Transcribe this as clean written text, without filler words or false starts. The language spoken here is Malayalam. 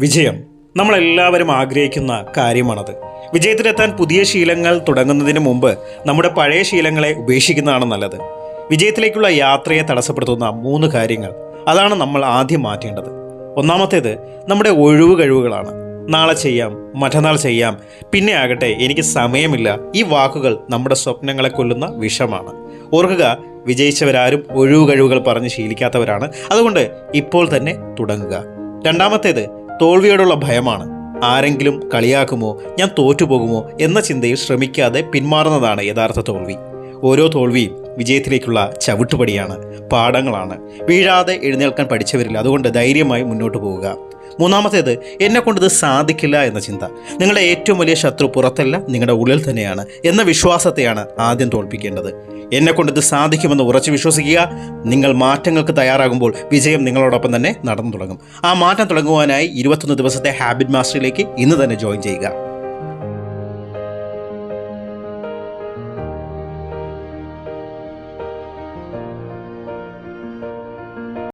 വിജയം നമ്മളെല്ലാവരും ആഗ്രഹിക്കുന്ന കാര്യമാണത്. വിജയത്തിലെത്താൻ പുതിയ ശീലങ്ങൾ തുടങ്ങുന്നതിന് മുമ്പ് നമ്മുടെ പഴയ ശീലങ്ങളെ ഉപേക്ഷിക്കുന്നതാണ് നല്ലത്. വിജയത്തിലേക്കുള്ള യാത്രയെ തടസ്സപ്പെടുത്തുന്ന 3 കാര്യങ്ങൾ, അതാണ് നമ്മൾ ആദ്യം മാറ്റേണ്ടത്. ഒന്നാമത്തേത് നമ്മുടെ ഒഴിവ് കഴിവുകളാണ്. നാളെ ചെയ്യാം, മറ്റന്നാൾ ചെയ്യാം, പിന്നെ ആകട്ടെ, എനിക്ക് സമയമില്ല. ഈ വാക്കുകൾ നമ്മുടെ സ്വപ്നങ്ങളെ കൊല്ലുന്ന വിഷമാണ്. ഓർക്കുക, വിജയിച്ചവരാരും ഒഴിവ് കഴിവുകൾ പറഞ്ഞ് ശീലിക്കാത്തവരാണ്. അതുകൊണ്ട് ഇപ്പോൾ തന്നെ തുടങ്ങുക. രണ്ടാമത്തേത് തോൽവിയോടുള്ള ഭയമാണ്. ആരെങ്കിലും കളിയാക്കുമോ, ഞാൻ തോറ്റുപോകുമോ എന്ന ചിന്തയിൽ ശ്രമിക്കാതെ പിന്മാറുന്നതാണ് യഥാർത്ഥ തോൽവി. ഓരോ തോൽവിയും വിജയത്തിലേക്കുള്ള ചവിട്ടുപടിയാണ്, പാഠങ്ങളാണ്. വീഴാതെ എഴുന്നേൽക്കാൻ പഠിച്ചവരില്ല. അതുകൊണ്ട് ധൈര്യമായി മുന്നോട്ട് പോവുക. മൂന്നാമത്തേത് എന്നെക്കൊണ്ടിത് സാധിക്കില്ല എന്ന ചിന്ത. നിങ്ങളുടെ ഏറ്റവും വലിയ ശത്രു പുറത്തല്ല, നിങ്ങളുടെ ഉള്ളിൽ തന്നെയാണ് എന്ന വിശ്വാസത്തെയാണ് ആദ്യം തോൽപ്പിക്കേണ്ടത്. എന്നെക്കൊണ്ടിത് സാധിക്കുമെന്ന് ഉറച്ചു വിശ്വസിക്കുക. നിങ്ങൾ മാറ്റങ്ങൾക്ക് തയ്യാറാകുമ്പോൾ വിജയം നിങ്ങളോടൊപ്പം തന്നെ നടന്നു തുടങ്ങും. ആ മാറ്റം തുടങ്ങുവാനായി 21 ദിവസത്തെ ഹാബിറ്റ് മാസ്റ്ററിലേക്ക് ഇന്ന് തന്നെ ജോയിൻ ചെയ്യുക.